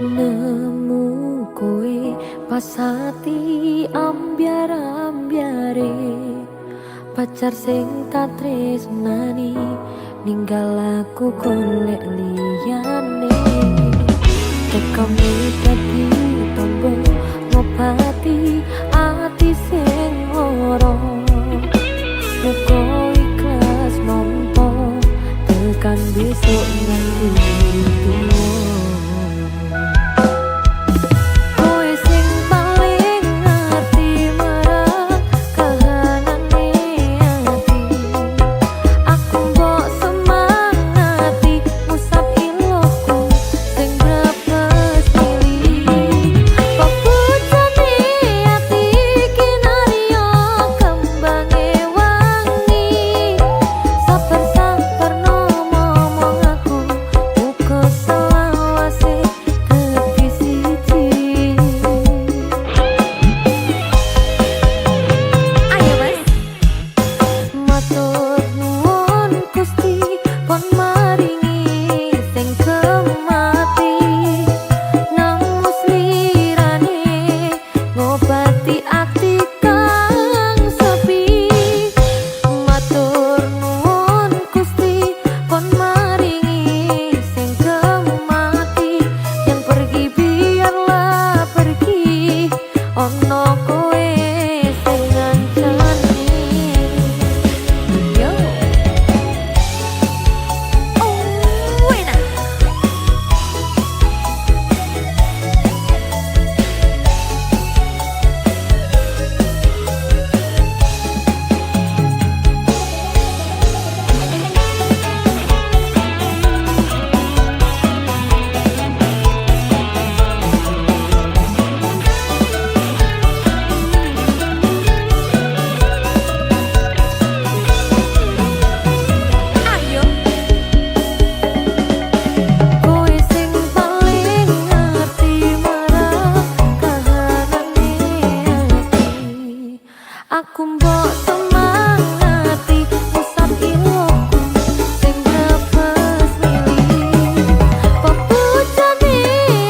Nemu kowe pasati ambyar-ambyare pacar sing tak tresnani ninggal aku golek liyane tekane dadi tombo ngobati ati sing lara muga ikhlas nampa tekan besok nganti tuwa. Aku mbok semangati pusat ilmuku sing brebes milih pepujane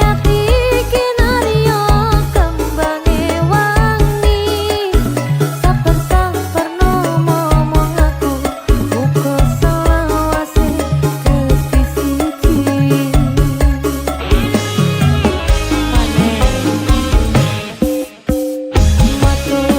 ati kinarya kembange wangi saben-saben ngomong aku muga selawase dadi siji matur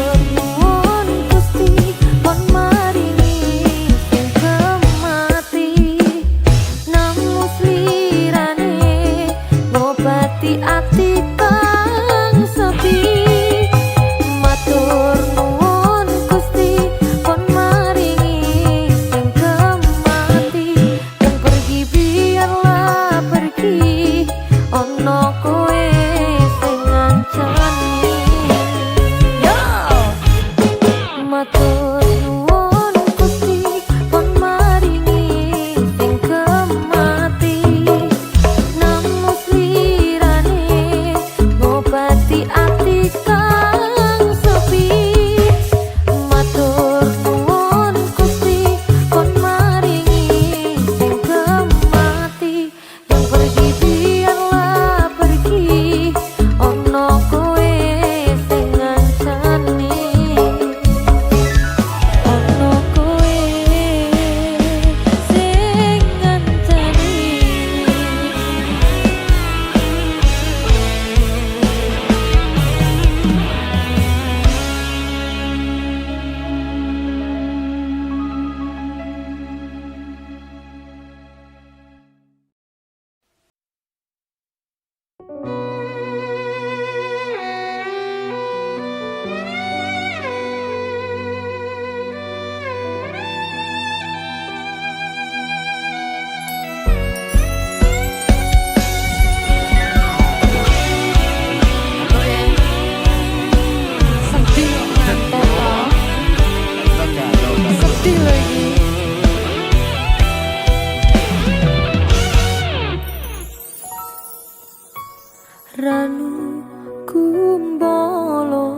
Kumbolo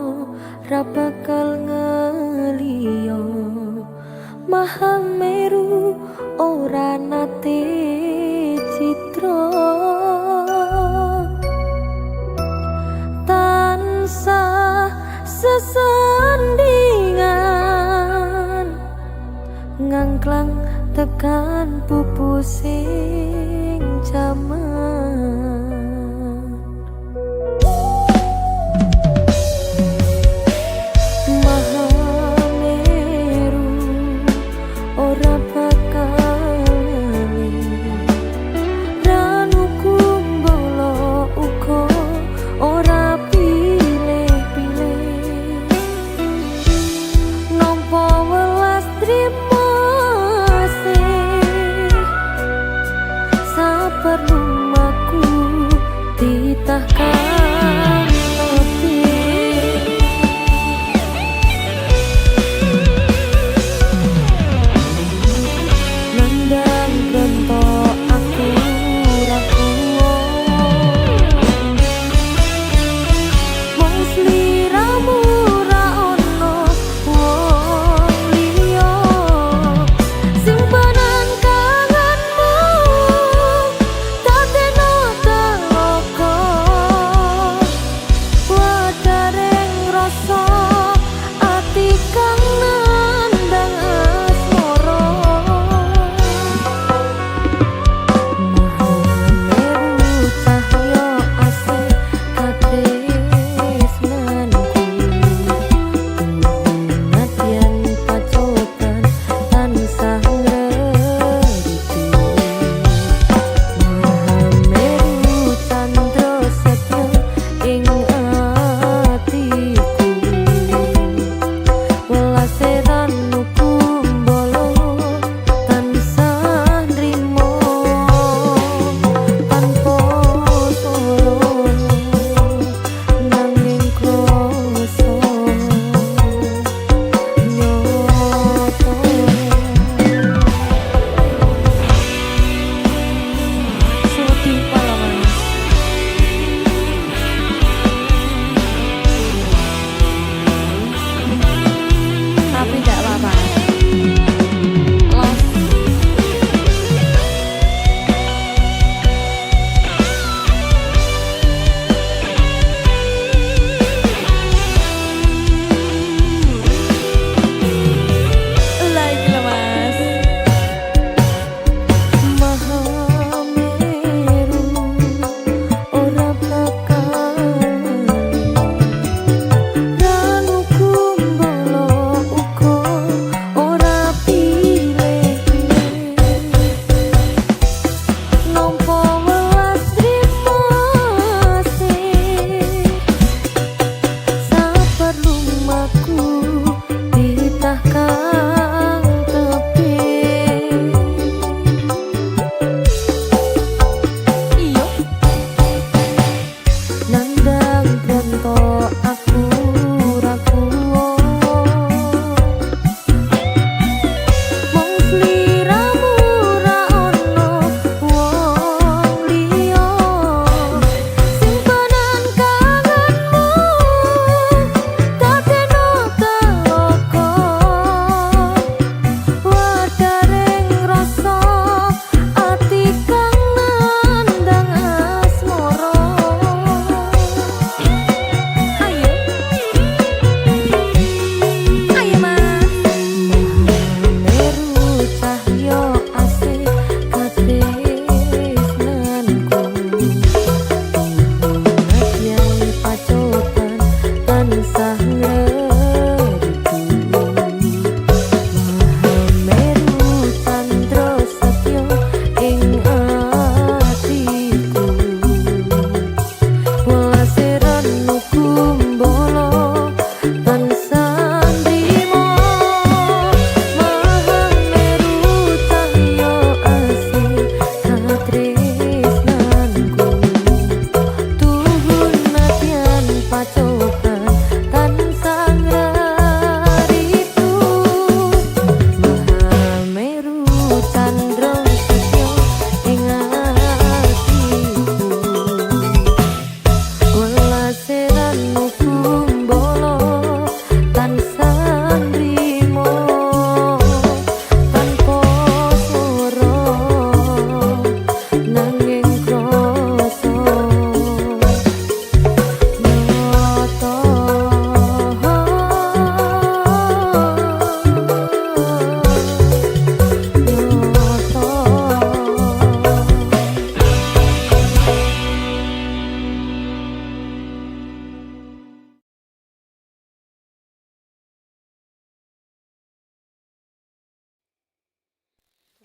ra bakal ngeliyo, Mahameru ora nate citra, tansah sesandingan ngangklang tekan pupusing jaman. Mahameru ora bakal ngelih, Ranu Kumbolo uga ora pilih-pilih, nampa welas trima sih saperlu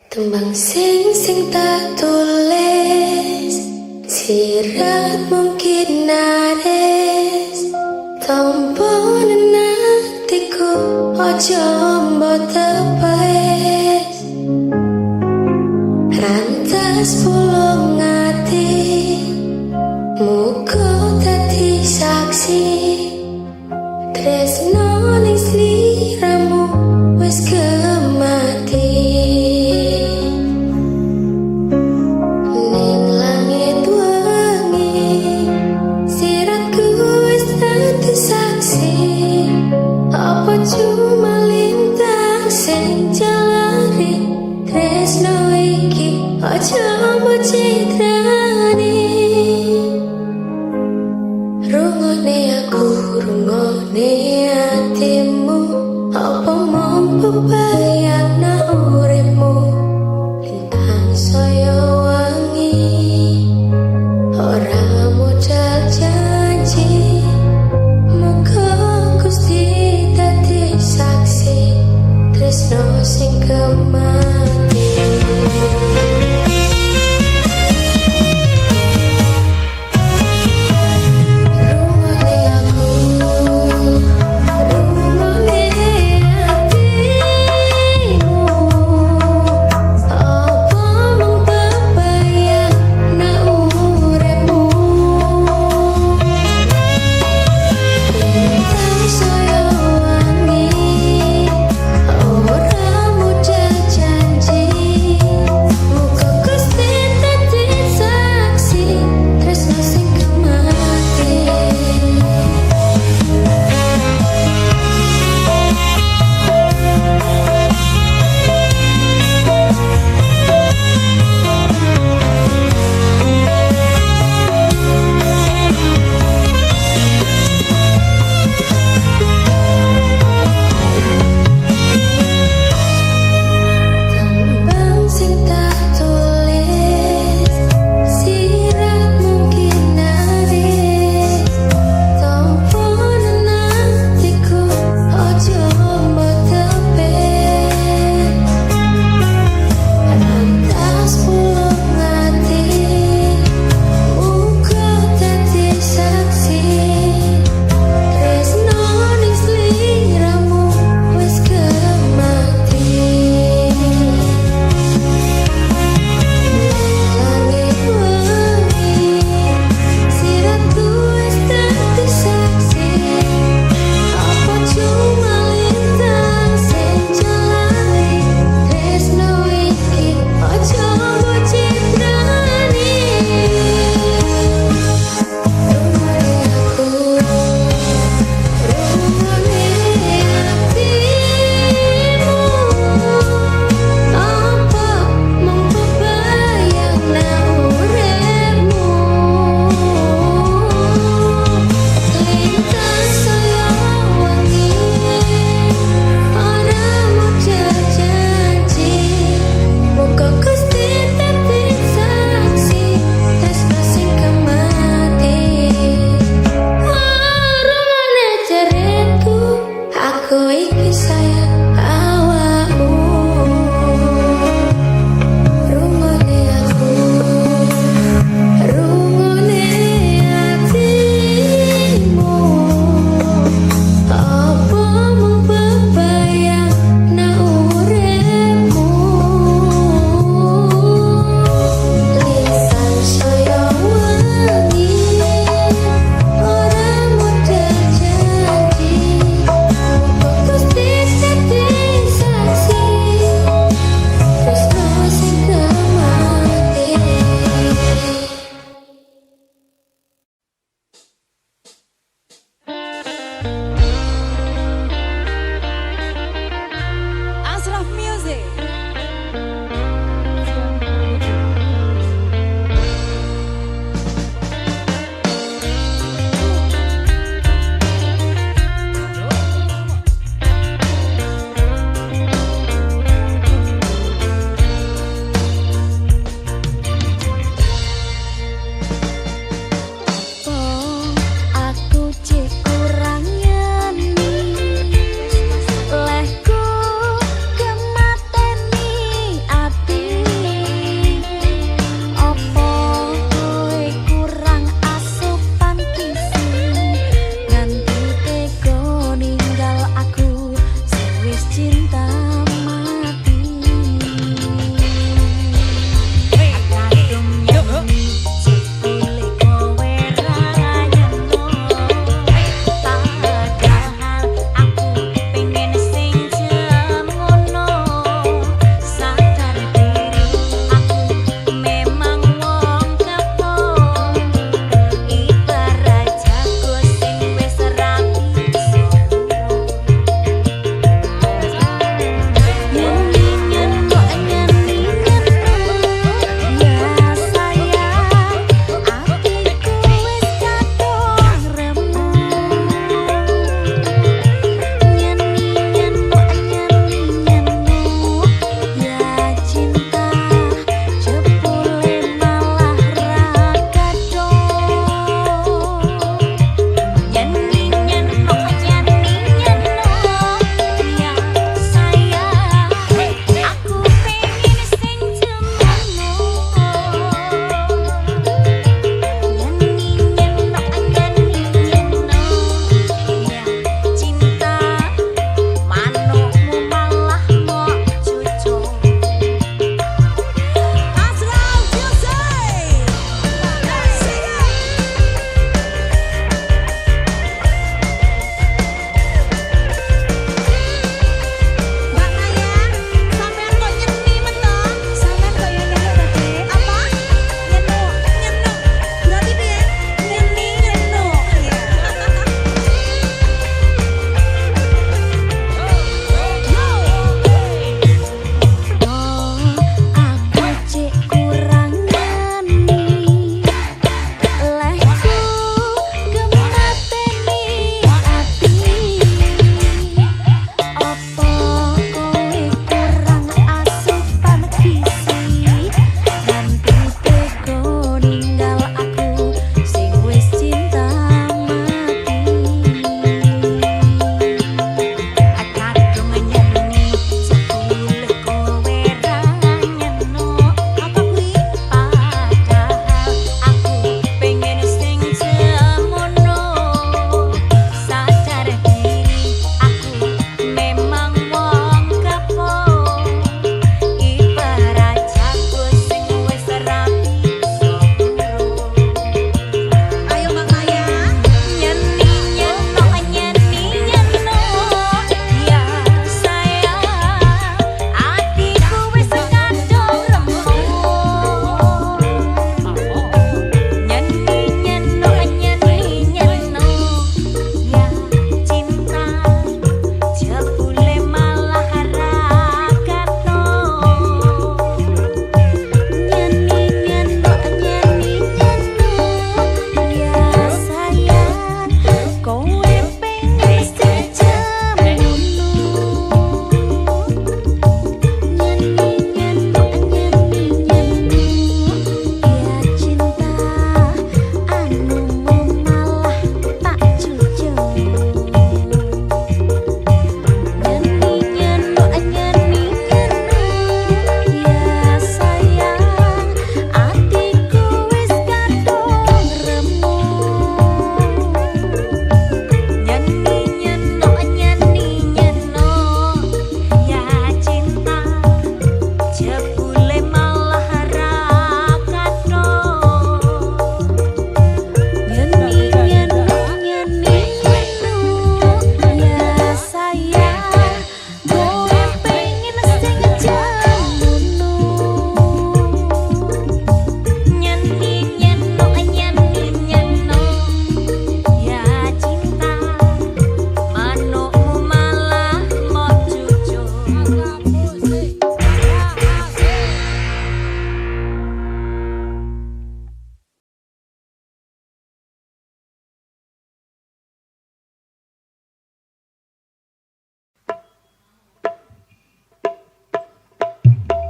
Tembang sing tak tulis, sirat mungkin nares, tompo nenatiku ojo mbok tepes. Rantas pulung ati, muga dadi saksi, tresno ning sliramu wis gemati. Ning langit wengi, siratku wis dadi saksi. Apa cuma lintang sing jalari tresno iki aja mbok citrani. Rungone aku, rungone hatimu, apa mampu bayangno uripmu. Lintang saya wangi, ora modal janji, muga Gusti dadi saksi, tresno sing kemati. Rungone aku, rungone hati,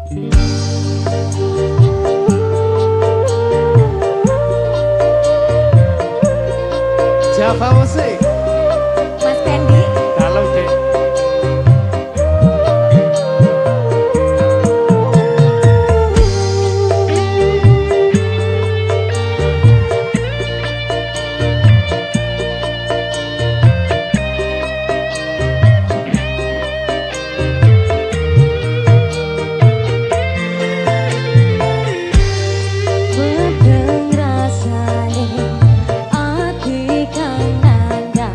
Java Musik. Mas Pendi. Kalau dek. Bedeng rasane ati kang nanda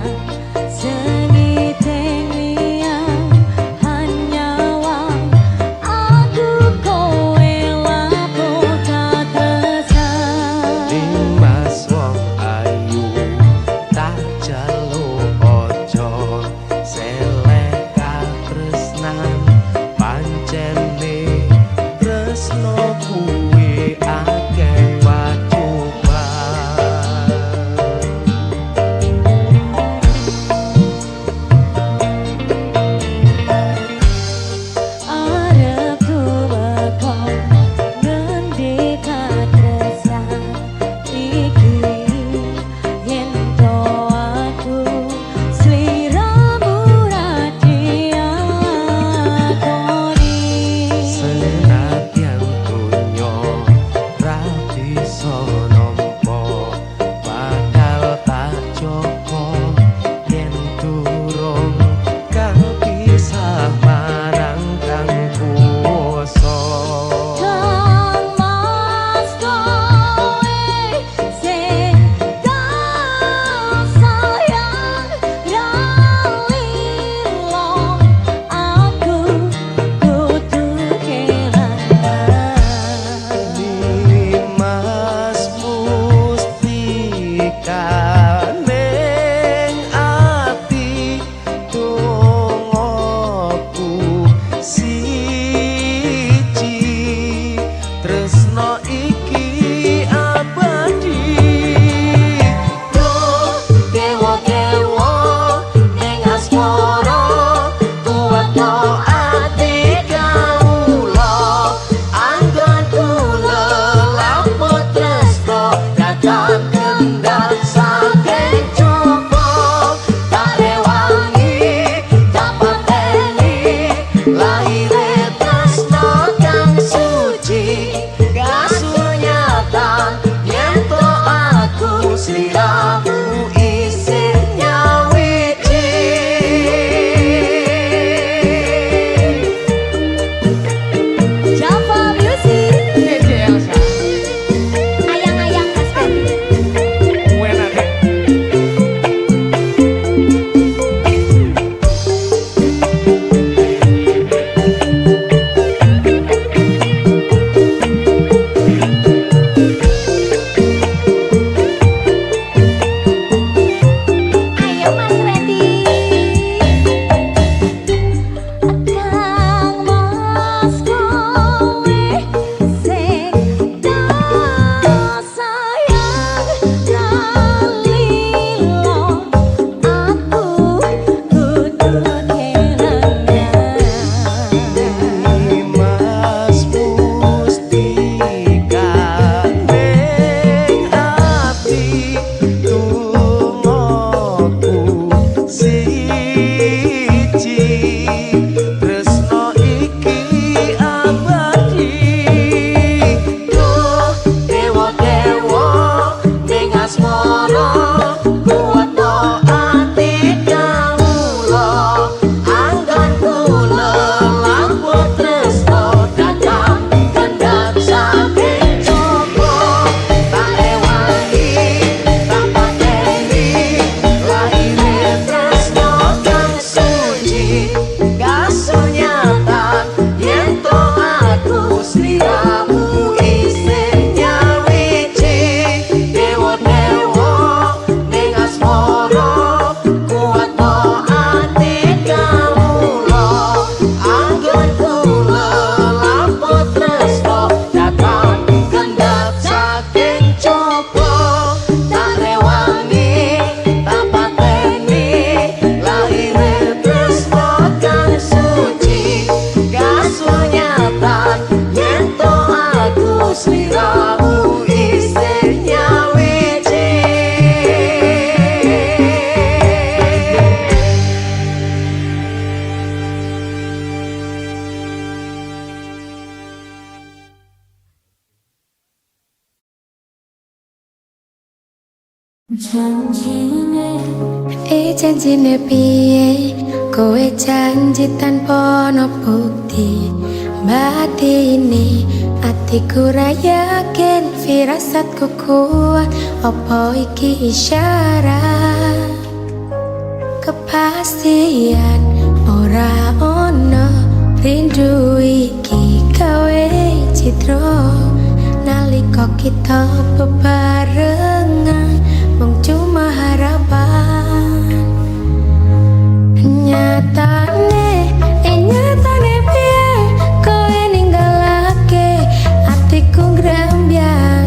janjine piye kowe janji tanpa ono bukti batine atiku ra yakin firasatku kuat apa iki isyarat kepastian ora ono rindu iki gawe citra nalika kita bebarengan mung cuma harapan nyatane piye kowe ninggalake atiku ngrembyan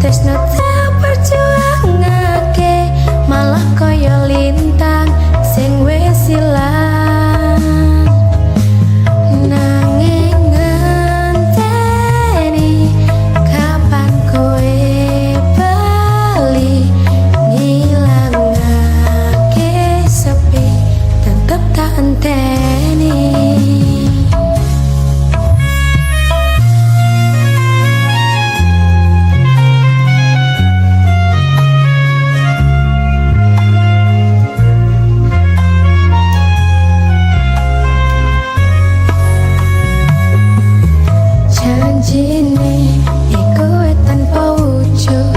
tresno tak perjuangake malah koyo lintang sing wis ilang nanging ngenteni kapan kowe bali ngilangake sepi tetep tak enteni. Janjine iku tanpa wujud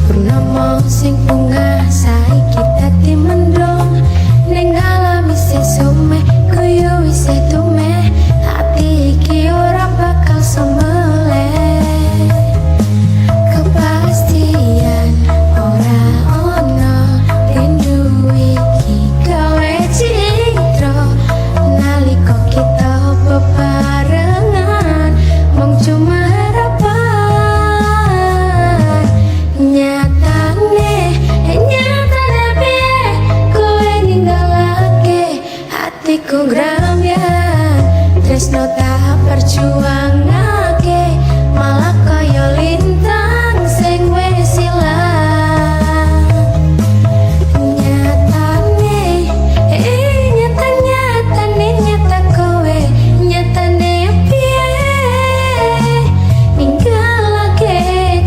purnama sing bunga saiki dadi mendung ning alami sesume kuyu isih tume ati iki ora bakal semele kepastian ora ono rindu iki gawe citra nalika kita bebarengan mung cuma harapan nyatane piye kowe ninggalake hatiku ngrembyan tresno tak perjuangake malah kaya lintang sing wis ilang nyatane nyata kowe nyatane piye ninggalake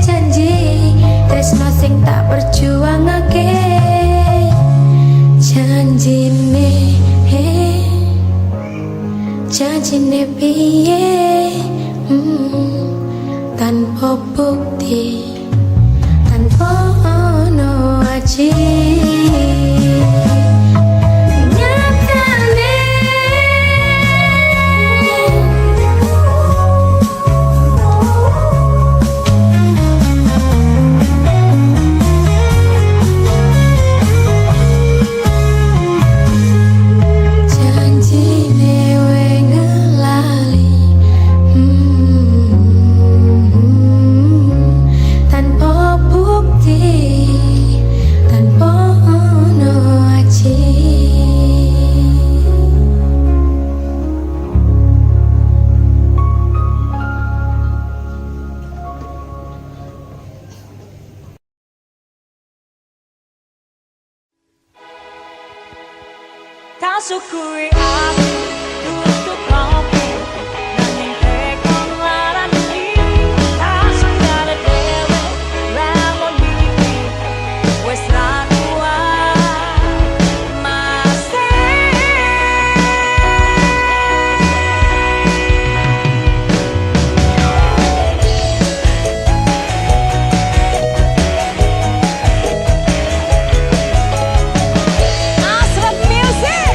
janji tresno sing tak perjuangake janjine piye tanpa bukti tanpa ono aji kau syukuri aku tutup kopi nanging tekon laran ini tak sungguh dewe lamun mimpi wes ra kuat masih Asrad Music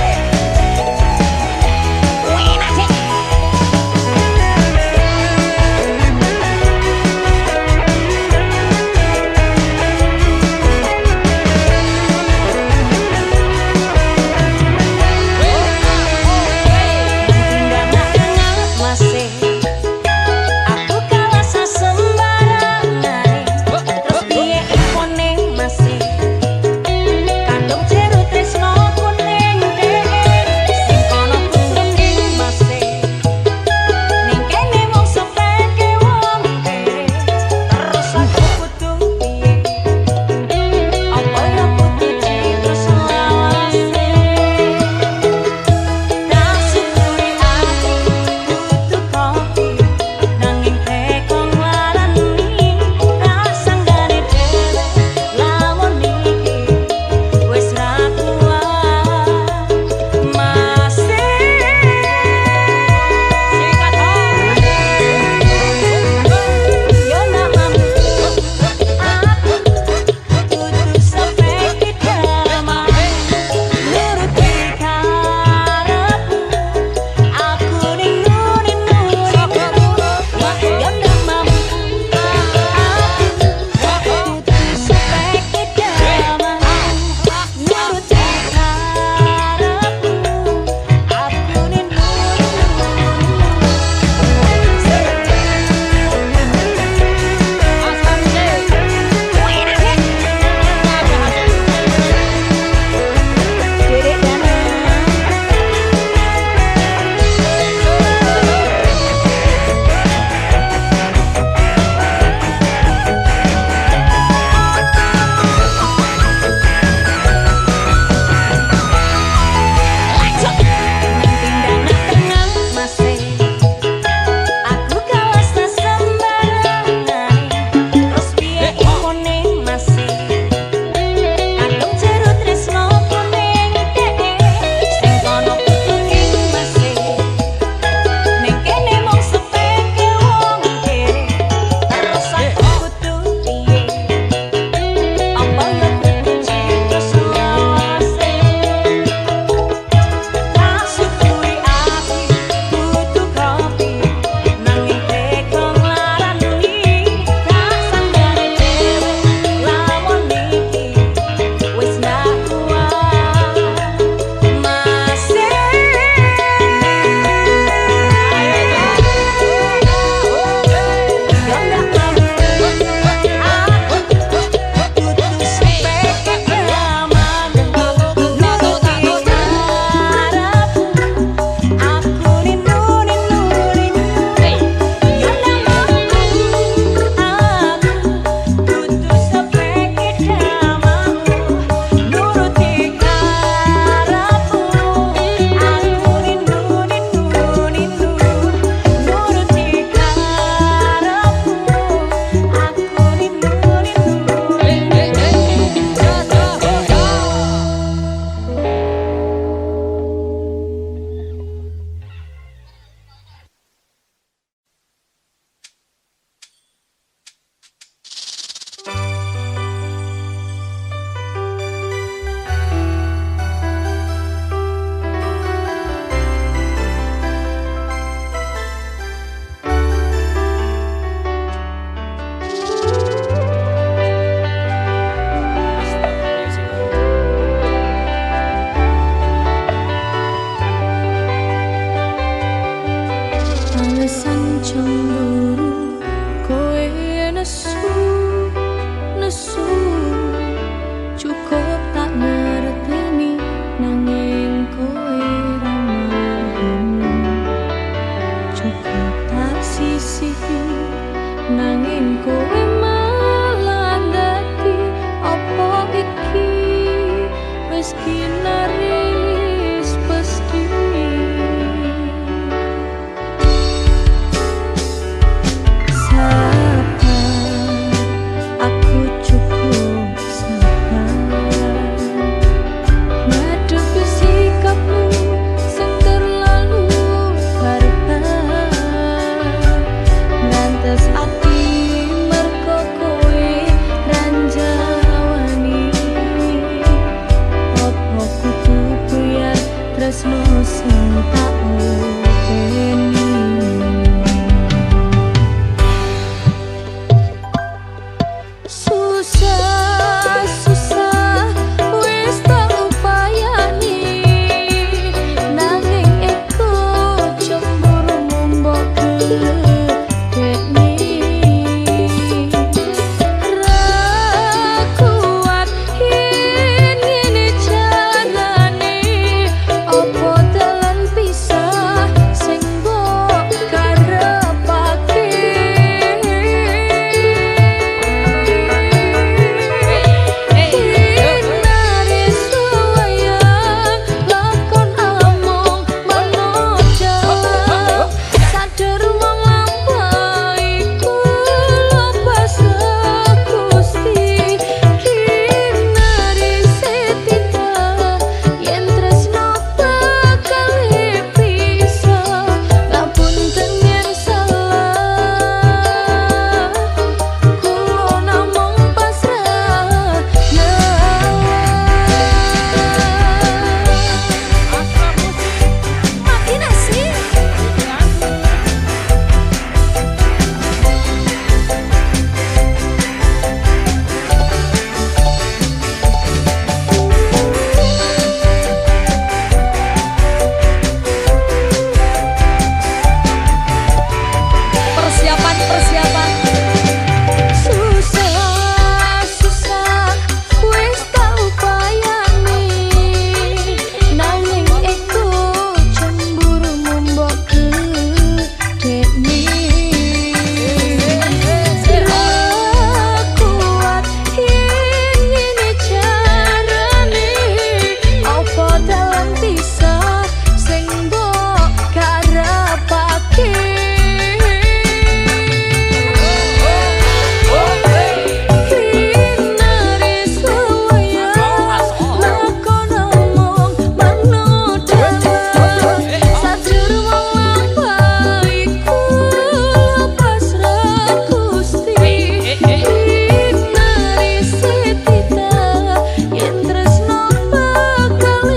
nanging kowe ra memahami. Cukup tak sisihi nanging kowe malah dadi apa iki wis kinaris pasti. Tresno sing tak openi. Susah wis tak upayani nanging eko cemburu mbok gedeni. Ra kuat yen ngene carane opo dalan pisah sing mbok karepake. Naris wayang lakon among manoja sadar wong lampaiku lepas Gusti. Naris setita yen tresno bakal pisah ngapunten yen salah kula namung pasrah. Mati nasi persiapan susah wis tak upayani nanging eko cemburu mbok gedeni. Kuat yen ngene carane opo dalan pisah sing mbok karepake. Naris wayang lakon among manoja sadar wong lampaiku lepas Gusti. Naris setita yen tresno bakal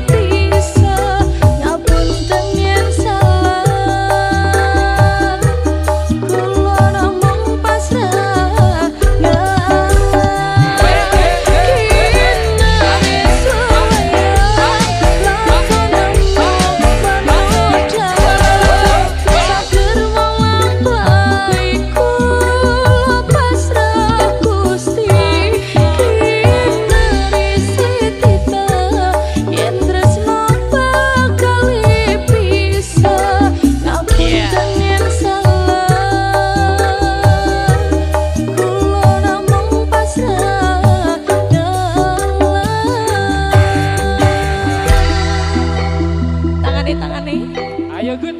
pisah ngapunten yen salah kula namung pasrah. Ayo good.